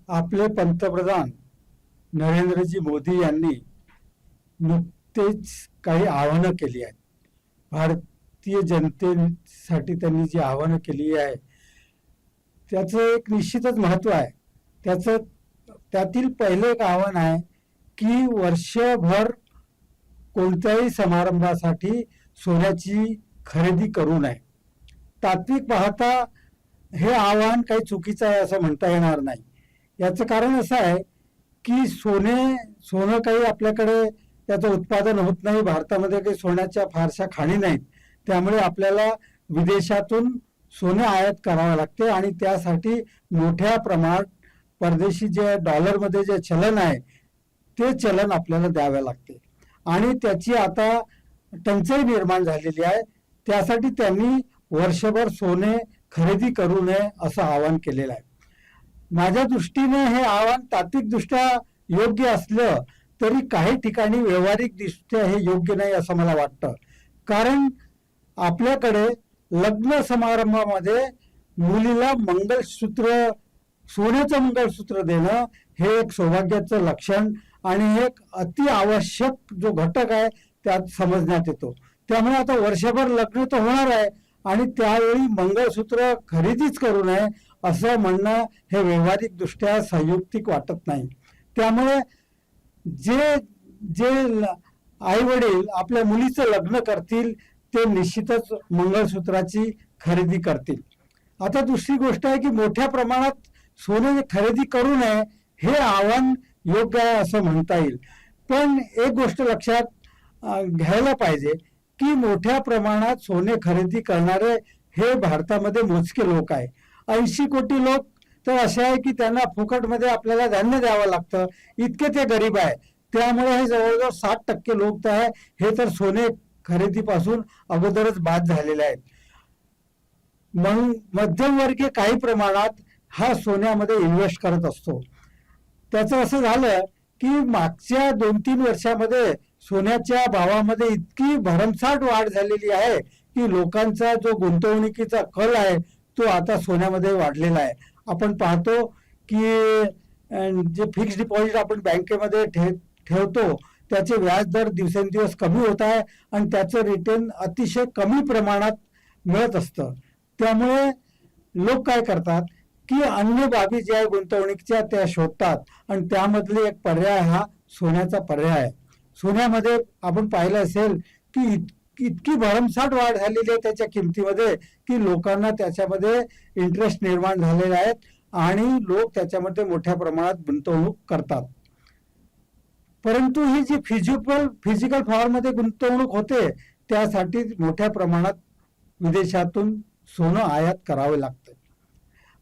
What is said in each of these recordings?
आपले पंतप्रधान नरेंद्रजी मोदी यांनी नुकतेच काही आव्हानं केली आहेत. भारतीय जनतेसाठी त्यांनी जी आव्हानं केली आहे त्याचं एक निश्चितच महत्त्व आहे. त्यातील पहिलं एक आव्हान आहे की वर्षभर कोणत्याही समारंभासाठी सोन्याची खरेदी करू नये. तात्विक पाहता हे आव्हान काही चुकीचं आहे असं म्हणता येणार नाही. याचं कारण असं आहे की सोनं काही आपल्याकडे त्याचं उत्पादन होत नाही. भारतामध्ये काही सोन्याच्या फारशा खाणी नाहीत. त्यामुळे आपल्याला विदेशातून सोने आयात करावे लागते आणि त्यासाठी मोठ्या प्रमाणात परदेशी जे डॉलरमध्ये जे चलन आहे ते चलन आपल्याला द्यावे लागते आणि त्याची आता टंचाई निर्माण झालेली आहे. त्यासाठी त्यांनी वर्षभर सोने खरेदी करू नये असं आवाहन केलेलं आहे. माझ्या दृष्टीने हे आवाहन तात्विकदृष्ट्या योग्य असलं तरी काही ठिकाणी व्यावहारिकदृष्ट्या हे योग्य नाही असं मला वाटतं. कारण आपल्याकडे लग्न समारंभामध्ये मुलीला मंगळसूत्र, सोन्याचं मंगळसूत्र देणं हे एक सौभाग्याचं लक्षण आणि एक अति आवश्यक जो घटक आहे त्यात समजण्यात येतो. त्यामुळे आता वर्षभर लग्न तर होणार आहे आणि त्यावेळी मंगळसूत्र खरेदीच करू नये असं म्हणणं हे व्यावहारिकदृष्ट्या संयुक्तिक वाटत नाही. त्यामुळे जे जे आई वडील आपल्या मुलीचं लग्न करतील ते निश्चितच मंगळसूत्राची खरेदी करतील. आता दुसरी गोष्ट आहे की मोठ्या प्रमाणात सोने खरेदी करू नये हे आव्हान योग्य आहे असं म्हणता येईल. पण एक गोष्ट लक्षात घ्यायला पाहिजे की मोठ्या प्रमाणात सोने खरेदी करणारे हे भारतामध्ये मोजके लोक आहे. 80 कोटी लोक तर असे आहे की त्यांना फुकटमध्ये आपल्याला धान्य द्यावं लागतं, इतके ते गरीब आहे. त्यामुळे हे जवळजवळ 60% लोक तर आहे हे तर सोने खरेदीपासून अगोदरच बाद झालेले आहेत. मग मध्यमवर्गीय काही प्रमाणात हा सोन्यामध्ये इन्व्हेस्ट करत असतो. त्याचं असं झालं की मागच्या 2-3 वर्षामध्ये सोन्याच्या भावामध्ये इतकी भरमसाठ वाढ झालेली आहे की लोकांचा जो गुंतवणुकीचा कल आहे तो आता सोन्यामध्ये वाढलेला आहे. आपण पाहतो की जे फिक्स डिपॉझिट आपण बँकेमध्ये ठेवतो त्याचे व्याजदर दिवसेंदिवस कमी होत आहे आणि त्याचं रिटर्न अतिशय कमी प्रमाणात मिळत असतं. त्यामुळे लोक काय करतात की अन्य बाबी ज्या गुंतवणुकीच्या त्या शोधतात आणि त्यामधले एक पर्याय हा सोन्याचा पर्याय आहे. सोन्यामध्ये आपण पाहिलं असेल की इतकी भरमसाठ वाढ झालेली आहे त्याच्या किमतीमध्ये की लोकांना त्याच्यामध्ये इंटरेस्ट निर्माण झालेले आहेत आणि लोक त्याच्यामध्ये मोठ्या प्रमाणात गुंतवणूक करतात. परंतु ही जी फिजिकल फॉर्ममध्ये गुंतवणूक होते त्यासाठी मोठ्या प्रमाणात विदेशातून सोनं आयात करावे लागतं.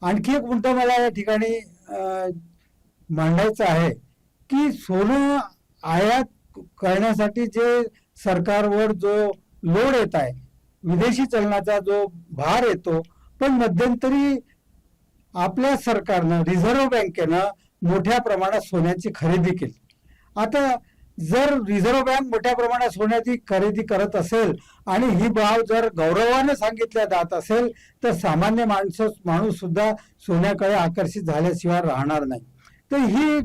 आणखी एक मुद्दा मला या ठिकाणी मांडायचा आहे की सोनं आयात करण्यासाठी जे सरकारवर जो लोड येत आहे, विदेशी चलनाचा जो भार येतो, पण मध्यंतरी आपल्या सरकारनं, रिझर्व्ह बँकेनं मोठ्या प्रमाणात सोन्याची खरेदी केली. आता जर रिझर्व्ह बँक मोठ्या प्रमाणात सोन्याची खरेदी करत असेल आणि ही भाव जर गौरवाने सांगितल्या जात असेल तर सामान्य माणूस सुद्धा सोन्याकडे आकर्षित झाल्याशिवाय राहणार नाही. तर ही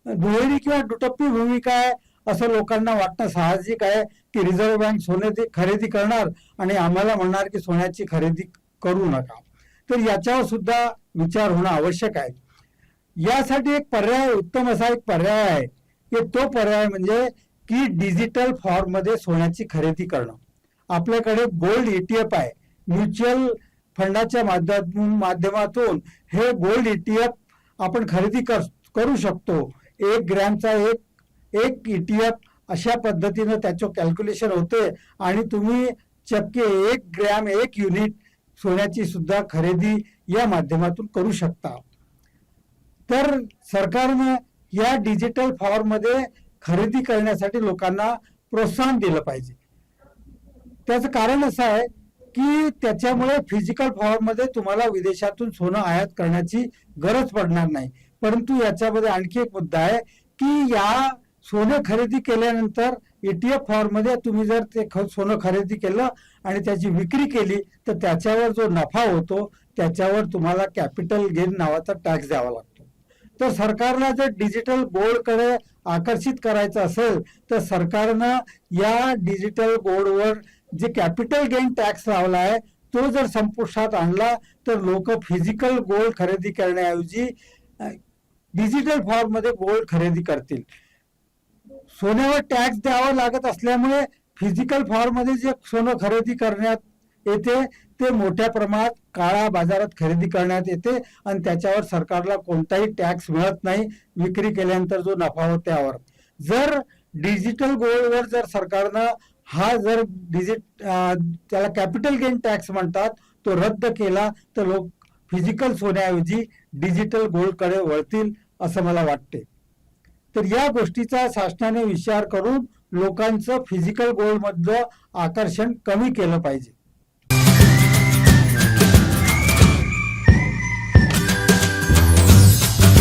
दुहेरी किंवा दुटप्पी भूमिका आहे असं लोकांना वाटणं साहजिक आहे की रिझर्व्ह बँक सोन्याची खरेदी करणार आणि आम्हाला म्हणणार की सोन्याची खरेदी करू नका. तर याच्यावर सुद्धा विचार होणं आवश्यक आहे. यासाठी एक पर्याय, उत्तम असा एक पर्याय आहे की तो पर्याय म्हणजे की डिजिटल फॉर्ममध्ये सोन्याची खरेदी करणं. आपल्याकडे गोल्ड ETF आहे. म्युच्युअल फंडाच्या माध्यमातून हे गोल्ड ETF आपण खरेदी करू शकतो. 1 ग्रॅमचा एक ETF अशा पद्धतीनं त्याचं कॅल्क्युलेशन होते आणि तुम्ही चक्क 1 ग्रॅम 1 युनिट सोन्याची सुद्धा खरेदी या माध्यमातून करू शकता. तर सरकारने या डिजिटल फॉर्ममध्ये खरेदी करण्यासाठी लोकांना प्रोत्साहन दिलं पाहिजे. त्याचं कारण असं आहे की त्याच्यामुळे फिजिकल फॉर्ममध्ये तुम्हाला विदेशातून सोनं आयात करण्याची गरज पडणार नाही. परंतु याच्यामध्ये आणखी एक मुद्दा आहे की या सोनं खरेदी केल्यानंतर ETF फॉर्ममध्ये तुम्ही जर ते सोनं खरेदी केलं आणि त्याची विक्री केली तर त्याच्यावर जो नफा होतो त्याच्यावर तुम्हाला कॅपिटल गेन नावाचा टॅक्स द्यावा लागतो. तर सरकारला जर डिजिटल गोल्डकडे आकर्षित करायचं असेल तर सरकारनं या डिजिटल गोल्डवर जे कॅपिटल गेन टॅक्स लावला आहे तो जर संपुष्टात आणला तर लोक फिजिकल गोल्ड खरेदी करण्याऐवजी डिजिटल फॉर्म मध्ये गोल्ड खरेदी करतील. सोन्यावर टॅक्स द्यावा लागत असल्यामुळे फिजिकल फॉर्म मध्ये जे सोनं खरेदी करण्यात येते ते मोठ्या प्रमाणात काळ्या बाजारात खरेदी करण्यात येते आणि त्याच्यावर सरकारला कोणताही टॅक्स मिळत नाही विक्री केल्यानंतर जो नफा होतो त्यावर. जर डिजिटल गोल्डवर जर सरकारनं हा जर त्याला कॅपिटल गेन टॅक्स म्हणतात तो रद्द केला तर लोक फिजिकल सोन्याऐवजी डिजिटल गोल्डकडे वळतील असं मला वाटते. तर या गोष्टीचा शासनाने विचार करून लोकांचं फिजिकल गोल्ड मधलं आकर्षण कमी केलं पाहिजे.